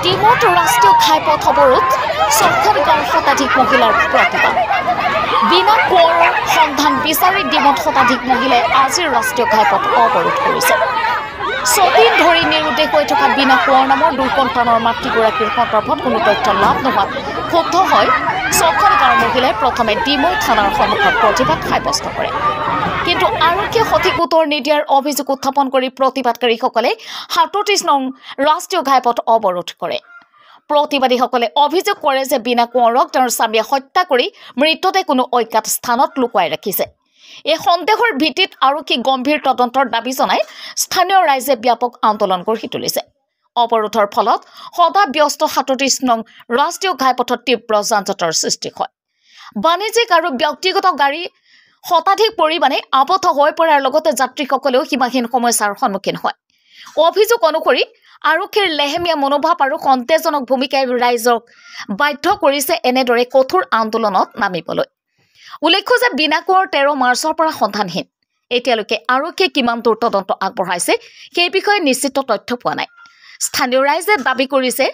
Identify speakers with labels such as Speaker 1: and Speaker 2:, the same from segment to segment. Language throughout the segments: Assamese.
Speaker 1: ডিমৌত ৰাষ্ট্ৰীয় ঘাইপথ অৱৰোধ ৬০ শতাধিক মহিলাৰ প্ৰতিবাদ বিনা কোঁৱৰৰ সন্ধান বিচাৰি ডিমৌত শতাধিক মহিলাই আজিৰ ৰাষ্ট্ৰীয় ঘাইপথ অৱৰোধ কৰিছে। ৬ দিন ধৰি নিৰুদ্দেশ হৈ থকা বিনা কোঁৱৰ নামৰ ২ সন্তানৰ মাতৃগৰাকীৰ সন্দৰ্ভত কোনো তথ্য লাভ নোহোৱাত ক্ষুব্ধ হয় ৬খন গাঁৱৰ মহিলাই প্ৰথমে ডিমৌ থানাৰ সন্মুখত প্ৰতিবাদ সাব্যস্ত কৰে। কিন্তু আৰক্ষীয়ে সঠিক উত্তৰ নিদিয়াৰ অভিযোগ উত্থাপন কৰি প্ৰতিবাদকাৰীসকলে ৩৭ নং ৰাষ্ট্ৰীয় ঘাইপথ অৱৰোধ কৰে। প্ৰতিবাদীসকলে অভিযোগ কৰে যে বিনা কোঁৱৰক তেওঁৰ স্বামীয়ে হত্যা কৰি মৃতদেহ কোনো অজ্ঞাত স্থানত লুকুৱাই ৰাখিছে। এই সন্দেহৰ ভিত্তিত আৰক্ষীক গম্ভীৰ তদন্তৰ দাবী জনাই স্থানীয় ৰাইজে ব্যাপক আন্দোলন গঢ়ি তুলিছে। অৱৰোধৰ ফলত সদা ব্যস্ত ৩৭ নং ৰাষ্ট্ৰীয় ঘাইপথত তীব্ৰ যান-জঁটৰ সৃষ্টি হয়। বাণিজ্যিক আৰু ব্যক্তিগত গাড়ী শতাধিক পৰিমাণে আবদ্ধ হৈ পৰাৰ লগতে যাত্ৰীসকলেও সীমাহীন সমস্যাৰ সন্মুখীন হয়। অভিযোগ অনুসৰি আৰক্ষীৰ লেহেমীয়া মনোভাৱ আৰু সন্দেহজনক ভূমিকাই ৰাইজক বাধ্য কৰিছে এনেদৰে কঠোৰ আন্দোলনত নামিবলৈ। উল্লেখ্য যে বিনা কোঁৱৰ ১৩ মাৰ্চৰ পৰা সন্ধানহীন। এতিয়ালৈকে আৰক্ষীয়ে কিমান দূৰ তদন্ত আগবঢ়াইছে সেই বিষয়ে নিশ্চিত তথ্য পোৱা নাই। স্থানীয় ৰাইজে দাবী কৰিছে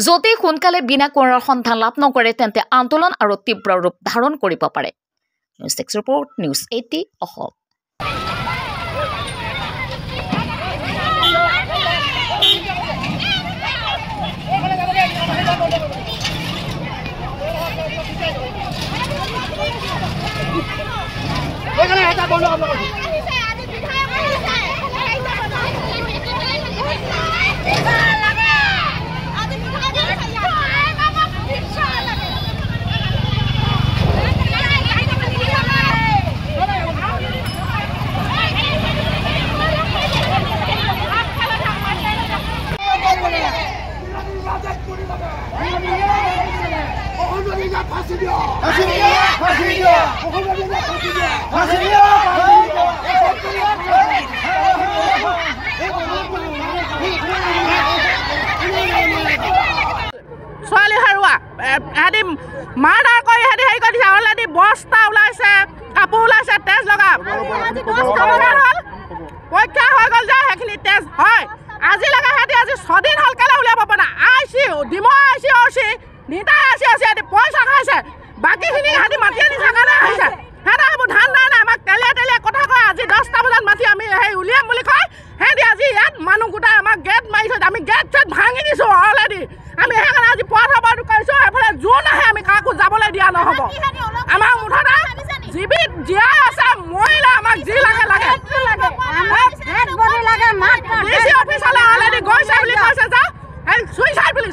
Speaker 1: যদি সোনকালে বিনা কোঁৱৰৰ সন্ধান লাভ নকৰে তেন্তে আন্দোলন আৰু তীব্ৰ ৰূপ ধাৰণ কৰিব পাৰে। News 6 report, news 80 Assam.
Speaker 2: ছোৱালী হাৰুৱা সিহঁতি মাৰ্ডাৰ কৰি সিহঁতি হেৰি কৰি দিছে। অলৰেডি বস্তা ওলাইছে, কাপোৰ ওলাইছে, তেজ লগা পৰীক্ষা হৈ গ'ল যে সেইখিনি তেজ হয়। আজিলৈকে সিহঁতি আজি 6 দিন হ'ল কেলে উলিয়াব পৰা নাই। ICU ডিমৌ ICU নিতা ICU সিহঁতি পইচা খাইছে, বাকীখিনি সিহঁতি মাতি আনিছে কাৰণে আহিছে। সিহঁতে এইবোৰ ধান নাই নাই আমাক তেলিয়াই কথা কয়। আজি 10টা বজাত মাতি আমি সেই উলিয়াম বুলি কয়। সিহঁতি আজি ইয়াত মানুহ গোটাই আমাক গেট মাৰি থৈছে। আমি গেট চেট ভাঙি দিছোঁ অলৰেডি। আমি সেইকাৰণে আজি পথ অৱৰোধ কৰিছোঁ। এফালে যোন আহে আমি কাকো যাবলৈ দিয়া নহ'ব। আমাৰ মুঠতে জীৱিত জীয়াই আছে মৰিলে আমাক যি লাগে লাগে। DC অফিচলৈ অলৰেডি গৈছে বুলি কৈছে যে চুইচাইড বুলি